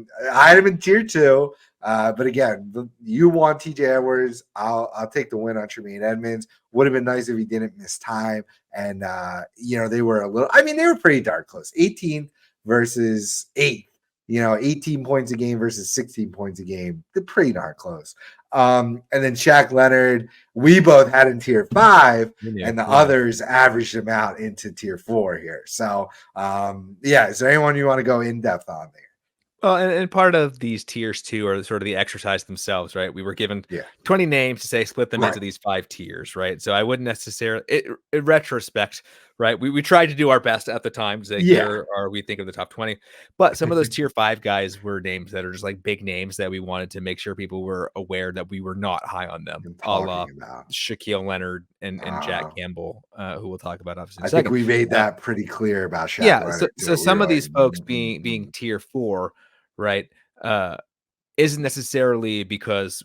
had him in tier 2. But again, you want TJ Edwards. I'll take the win on Tremaine Edmonds. Would have been nice if he didn't miss time. And they were they were pretty darn close. 18th versus 8th. 18 points a game versus 16 points a game. They're pretty darn close. And then Shaq Leonard, we both had in tier 5, and the others averaged him out into tier 4 here. So is there anyone you want to go in depth on there? Well, and part of these tiers too are sort of the exercise themselves, right? We were given 20 names to say split them into these 5 tiers, right? So I wouldn't necessarily, in retrospect, right? We tried to do our best at the time to say here are we think of the top 20, but some of those tier 5 guys were names that are just like big names that we wanted to make sure people were aware that we were not high on them. A la Shaquille Leonard and Jack Campbell, who we'll talk about obviously. I think we made that pretty clear about Shaq Leonard. So some of these folks being tier 4. Right. Isn't necessarily because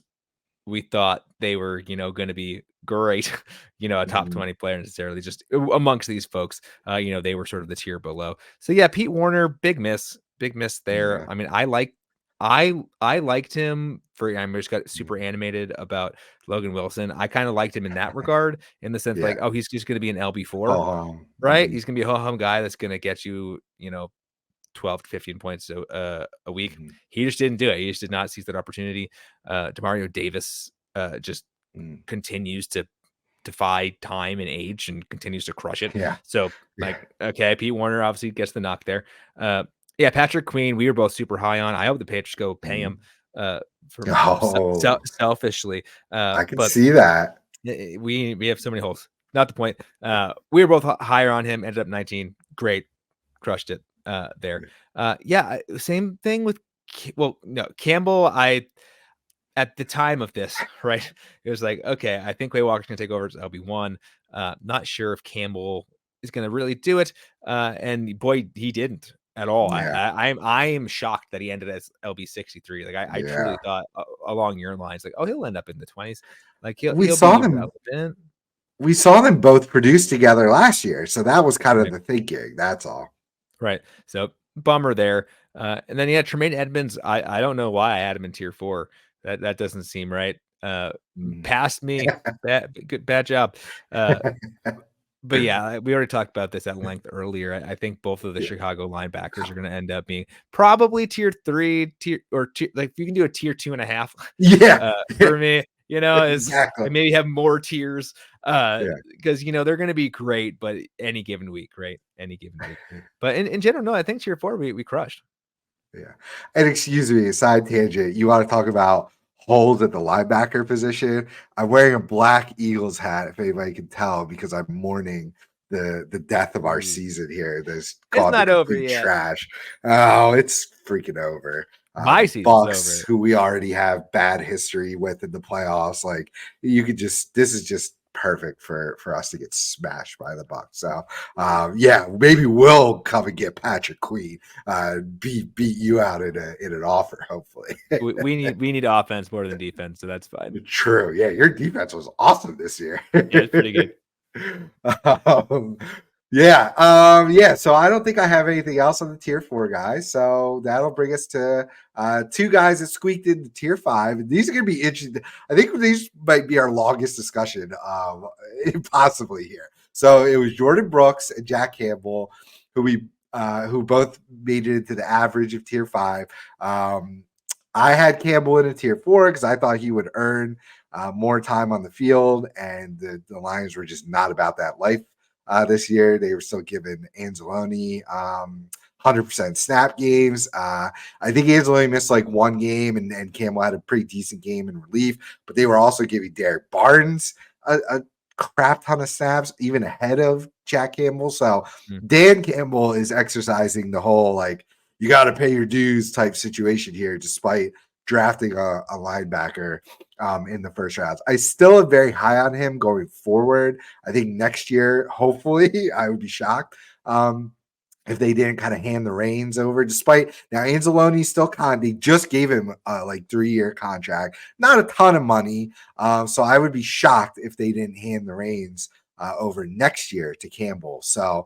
we thought they were, going to be great, a top 20 player necessarily. Just amongst these folks, they were sort of the tier below. So Pete Werner, big miss there. Yeah. I mean, I liked him for. I just got super animated about Logan Wilson. I kind of liked him in that regard, in the sense like, oh, he's just going to be an LB4, right? He's going to be a ho-hum guy that's going to get you, 12 to 15 points a week. He just didn't do it. He just did not seize that opportunity. Demario Davis just continues to defy time and age and continues to crush it. So Pete Werner obviously gets the knock there. Patrick Queen, we were both super high on. I hope the Patriots go pay him selfishly. I can see that. We have so many holes. Not the point. We were both higher on him. Ended up 19. Great, crushed it. There. Same thing with Campbell. At the time of this, right, it was like, okay, I think Quay Walker's gonna take over as LB1. Not sure if Campbell is gonna really do it. And boy, he didn't at all. I am shocked that he ended as LB63. Like I truly thought along your lines, like, oh, he'll end up in the 20s. Like he'll be relevant. We saw them both produce together last year, so that was kind of the thinking. That's all. Right. So bummer there. And then Tremaine Edmonds. I don't know why I had him in tier 4. That doesn't seem right. Mm. Past me. Bad job. Uh, but yeah, we already talked about this at length earlier. I think both of the Yeah. Chicago linebackers are going to end up being probably tier 3, like if you can do a tier 2.5 Yeah. for me, is Exactly. and maybe have more tiers Yeah. because they're going to be great, but any given week, right? Any given week. But in general, no, I think tier 4 we crushed. Yeah. And excuse me, side tangent. You want to talk about holes at the linebacker position? I'm wearing a black Eagles hat, if anybody can tell, because I'm mourning the death of our Ooh. season here. That's It's called the not over complete yet. trash. Oh, it's freaking over. My The season's Bucks, over. who we already have bad history with in the playoffs, like you could just this is just perfect for us to get smashed by the Bucks. So yeah, maybe we'll come and get Patrick Queen, beat you out in an offer, hopefully. We need offense more than defense, so that's fine. True. Yeah, your defense was awesome this year. Yeah, it's pretty good. um, yeah. Yeah. So I don't think I have anything else on the tier 4 guys. So that'll bring us to two guys that squeaked into tier 5. These are gonna be interesting. I think these might be our longest discussion possibly here. So it was Jordan Brooks and Jack Campbell, who both made it into the average of tier 5. I had Campbell in a tier 4 because I thought he would earn more time on the field, and the Lions were just not about that life this year. They were still giving Anzalone 100% snap games. I think Anzalone missed like one game, and Campbell had a pretty decent game in relief, but they were also giving Derek Barnes a crap ton of snaps, even ahead of Jack Campbell. So Mm. Dan Campbell is exercising the whole like, you got to pay your dues type situation here, despite drafting a linebacker in the first rounds. I still am very high on him going forward. I think next year, hopefully, I would be shocked if they didn't kind of hand the reins over. Despite now, Anzalone still they just gave him like 3-year contract, not a ton of money. So I would be shocked if they didn't hand the reins over next year to Campbell. So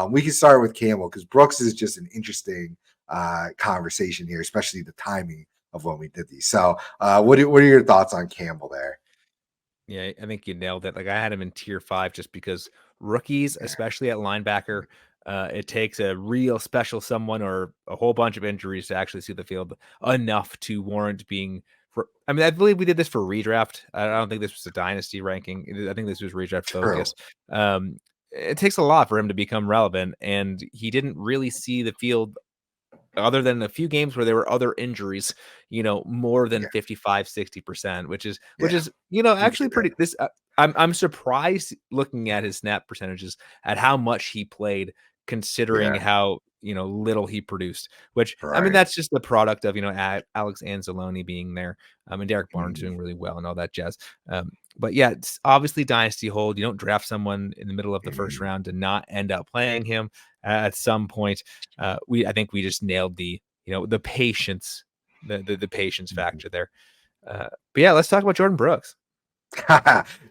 we can start with Campbell because Brooks is just an interesting conversation here, especially the timing of when we did these. So what are your thoughts on Campbell there? Yeah, I think you nailed it. Like I had him in tier 5 just because rookies, Yeah. especially at linebacker, it takes a real special someone or a whole bunch of injuries to actually see the field enough to warrant being for. I mean, I believe we did this for redraft. I don't think this was a dynasty ranking. I think this was redraft True. focus. It takes a lot for him to become relevant, and he didn't really see the field other than a few games where there were other injuries, more than Yeah. 55-60%, which is Yeah. Huge actually pretty this I'm surprised looking at his snap percentages at how much he played considering Yeah. how, little he produced, which I mean Right. that's just the product of, Alex Anzalone being there, and Derek Barnes Mhm. doing really well and all that jazz. But yeah, it's obviously dynasty hold. You don't draft someone in the middle of the first Mhm. round to not end up playing him at some point. I think we just nailed the patience, the patience Mhm. factor there. But yeah, let's talk about Jordan Brooks.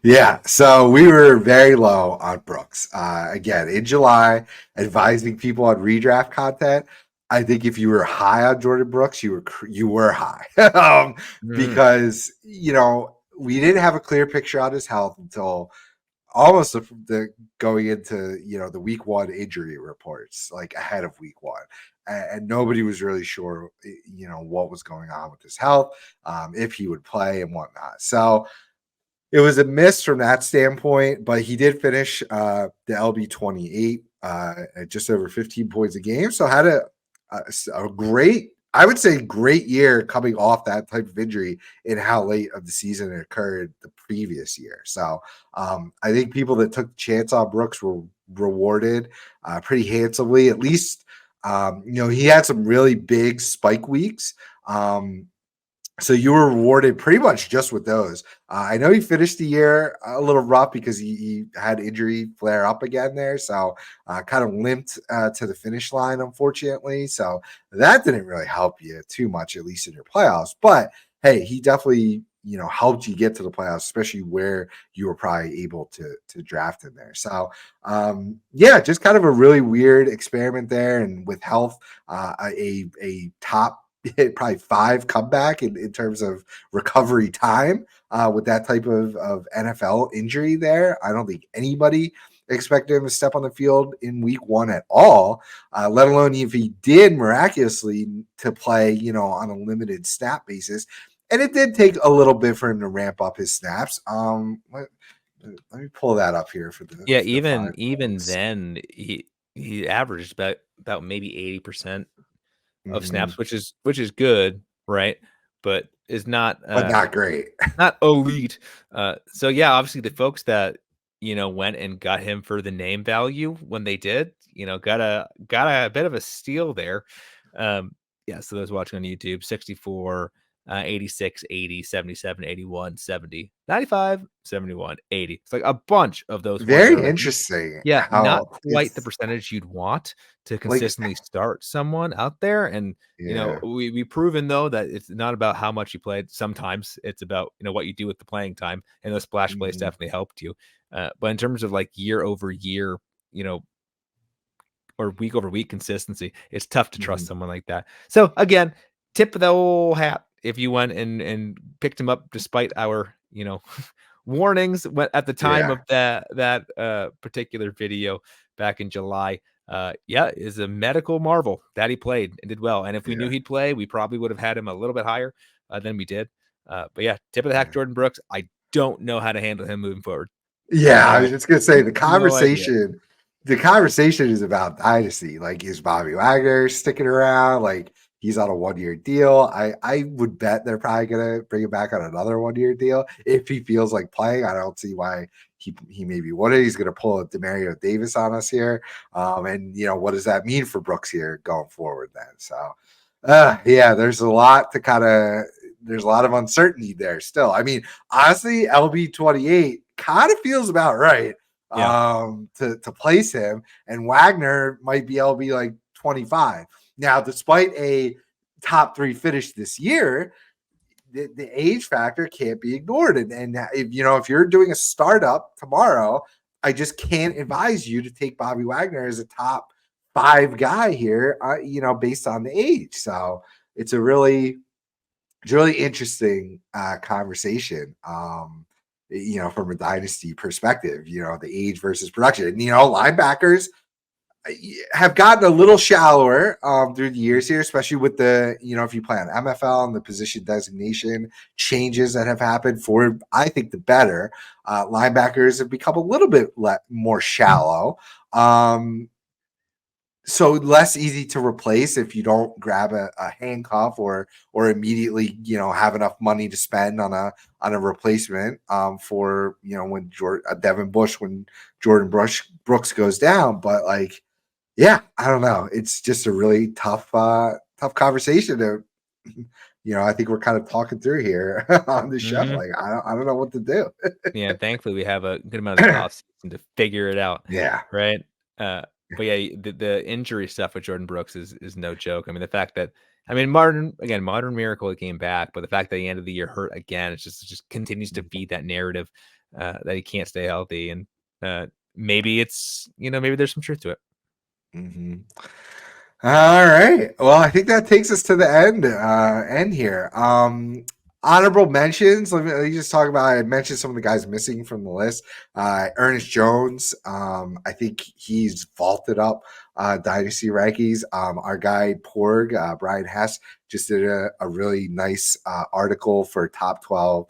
Yeah, so we were very low on Brooks. Again, in July, advising people on redraft content. I think if you were high on Jordan Brooks, you were high, Mm, because we didn't have a clear picture on his health until almost the going into the week 1 injury reports, like ahead of week 1, and nobody was really sure what was going on with his health, if he would play and whatnot. So it was a miss from that standpoint, but he did finish the LB 28 at just over 15 points a game. So had a great, I would say, great year coming off that type of injury in how late of the season it occurred the previous year. So I think people that took the chance on Brooks were rewarded pretty handsomely. At least, he had some really big spike weeks. So you were rewarded pretty much just with those. I know he finished the year a little rough because he had injury flare up again there. So kind of limped to the finish line, unfortunately. So that didn't really help you too much, at least in your playoffs. But hey, he definitely, helped you get to the playoffs, especially where you were probably able to draft him there. So yeah, just kind of a really weird experiment there. And with health, a top probably 5 comeback in terms of recovery time with that type of NFL injury there. I don't think anybody expected him to step on the field in week 1 at all, let alone if he did miraculously to play, on a limited snap basis. And it did take a little bit for him to ramp up his snaps. Let me pull that up here for Yeah, the even five even folks. then, he averaged about maybe 80% of Mhm. snaps, which is good, right? But is not But not great. not elite. So yeah, obviously the folks that went and got him for the name value when they did, got a bit of a steal there. Um, yeah, so those watching on YouTube, 64, 86, 80, 77, 81, 70, 95, 71, 80. It's like a bunch of those ones Very are like, interesting yeah, not how quite the it's percentage you'd want to like, consistently start someone out there. And, yeah. we've proven though that it's not about how much you played. Sometimes it's about, what you do with the playing time. And those splash plays Mhm, definitely helped you. But in terms of like year over year, you know, or week over week consistency, it's tough to trust mhm. someone like that. So again, tip of the whole hat if you went and picked him up despite our, warnings at the time Yeah, of that particular video back in July. Yeah, is a medical marvel that he played and did well. And if we knew yeah, he'd play, we probably would have had him a little bit higher than we did. But yeah, tip of the hat, yeah. Jordan Brooks. I don't know how to handle him moving forward. Yeah, I No, was just gonna say no idea. the conversation is about dynasty. Like, is Bobby Wagner sticking around? Like, he's on a 1-year deal. I would bet they're probably gonna bring him back on another 1-year deal if he feels like playing. I don't see why he maybe wouldn't. He's gonna pull a Demario Davis on us here. And what does that mean for Brooks here going forward then? So yeah, there's a lot of uncertainty there still. I mean, honestly, LB 28 kind of feels about right Yeah. to place him, and Wagner might be LB like 25. Now, despite a top 3 finish this year, the age factor can't be ignored. And if you're doing a startup tomorrow, I just can't advise you to take Bobby Wagner as a top 5 guy here, based on the age. So it's a really interesting conversation. From a dynasty perspective, the age versus production. And, linebackers have gotten a little shallower through the years here, especially with if you play on MFL and the position designation changes that have happened for, I think, the better. Linebackers have become a little bit more shallow. So less easy to replace if you don't grab a handcuff or immediately have enough money to spend on a replacement for when Devin Bush, when Jordan Brooks goes down. But like, yeah, I don't know, it's just a really tough conversation to I think we're kind of talking through here on the show. Mhm. Like, I don't know what to do. Yeah, thankfully, we have a good amount of the offseason to figure it out, Yeah. right? Uh, but yeah, the injury stuff with Jordan Brooks is no joke. I mean, the fact that modern miracle he came back, but the fact that he ended the year hurt again, it just continues to feed that narrative that he can't stay healthy, and maybe maybe there's some truth to it. Hmm. All right. Well, I think that takes us to the end here. Honorable mentions. Let me just talk about. I mentioned some of the guys missing from the list. Ernest Jones. I think he's vaulted up dynasty rankings. Our guy Porg, Brian Hess, just did a really nice article for top 12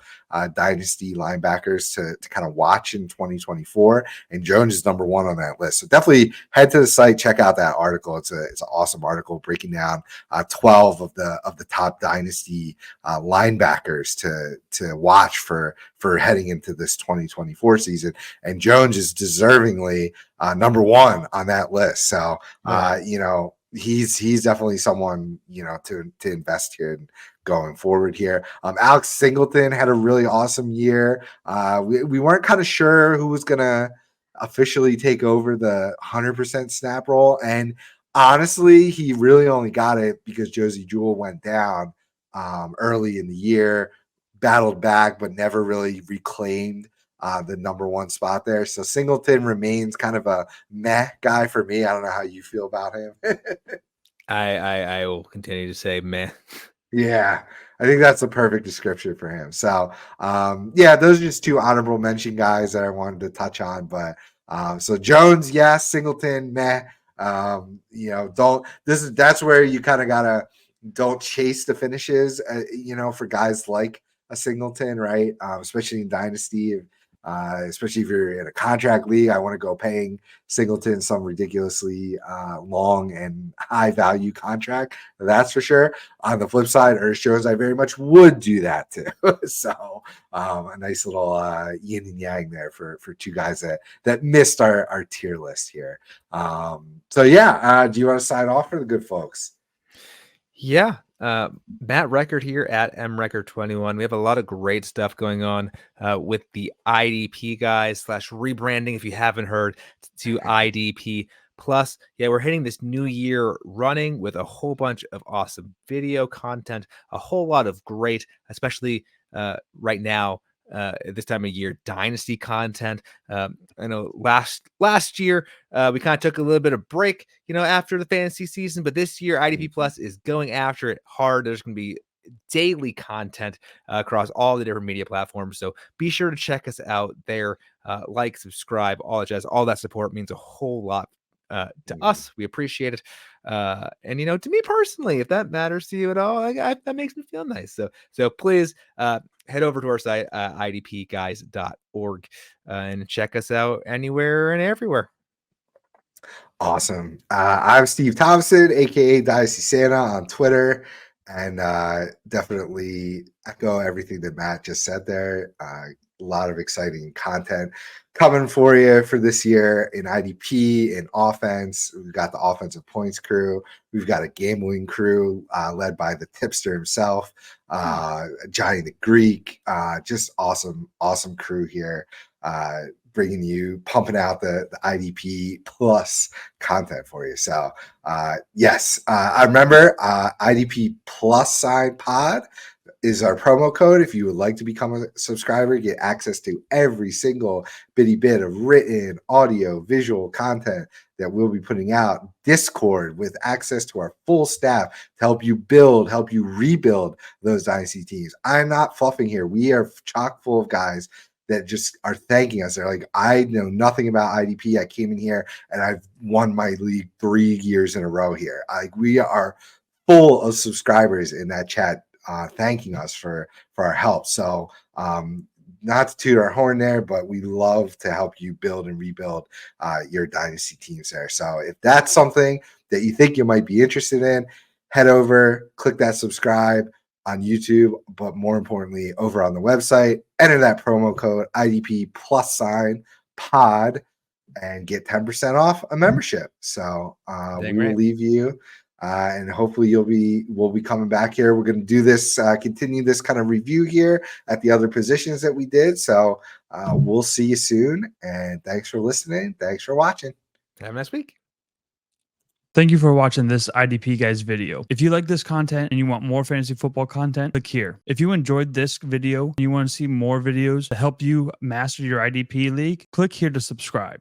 dynasty linebackers to kind of watch in 2024. And Jones is number 1 on that list. So definitely head to the site, check out that article. It's an awesome article breaking down 12 of the top dynasty linebackers to watch for heading into this 2024 season. And Jones is deservingly number 1 on that list. So Oh yeah. he's definitely someone to invest here in going forward here. Alex Singleton had a really awesome year. We weren't kind of sure who was gonna officially take over the 100% snap role, and honestly, he really only got it because Josie Jewell went down early in the year, battled back, but never really reclaimed the number 1 spot there. So Singleton remains kind of a meh guy for me. I don't know how you feel about him. I will continue to say, man. Yeah, I think that's the perfect description for him. So, yeah, those are just two honorable mention guys that I wanted to touch on. But so Jones, yes, Singleton, meh. Don't that's where you kind of gotta don't chase the finishes. For guys like a Singleton, right? Especially in Dynasty. Especially if you're in a contract league, I want to go paying Singleton some ridiculously long and high value contract. That's for sure. On the flip side, Ernest Jones, I very much would do that too. So a nice little yin and yang there for two guys that missed our tier list here. So yeah, do you want to sign off for the good folks? Yeah. Matt Record here at mrecord21. We have a lot of great stuff going on with the IDP guys / rebranding. If you haven't heard, to IDP Plus. Yeah, we're hitting this new year running with a whole bunch of awesome video content, a whole lot of great, especially right now, this time of year, dynasty content. I know last year we kind of took a little bit of break, after the fantasy season, but this year IDP Plus is going after it hard. There's going to be daily content across all the different media platforms, so be sure to check us out there. Like, subscribe, all that jazz. All that support means a whole lot to us. We appreciate it. And to me personally, if that matters to you at all, that makes me feel nice. So please head over to our site, idpguys.org, and check us out anywhere and everywhere. Awesome. I'm Steve Thompson, aka Dynasty Santa on Twitter, and definitely echo everything that Matt just said there. A lot of exciting content coming for you for this year in IDP, in offense. We've got the offensive points crew. We've got a gambling crew led by the tipster himself, Johnny the Greek. Just awesome crew here. Bringing you, pumping out the IDP Plus content for you. So, yes, I remember IDP Plus sign pod is our promo code. If you would like to become a subscriber, get access to every single bitty bit of written, audio, visual content that we'll be putting out. Discord with access to our full staff to help you rebuild those dynasty teams. I'm not fluffing here. We are chock full of guys that just are thanking us. They're like, I know nothing about IDP. I came in here and I've won my league 3 years in a row here. We are full of subscribers in that chat thanking us for our help. So not to toot our horn there, but we love to help you build and rebuild your dynasty teams there. So if that's something that you think you might be interested in, head over, click that subscribe on YouTube, but more importantly, over on the website, enter that promo code IDP plus sign pod and get 10% off a membership. So we will leave you. And hopefully we'll be coming back here. We're going to do this, continue this kind of review here at the other positions that we did. So we'll see you soon. And thanks for listening. Thanks for watching. Have a nice week. Thank you for watching this IDP Guys video. If you like this content and you want more fantasy football content, click here. If you enjoyed this video and you want to see more videos to help you master your IDP league, click here to subscribe.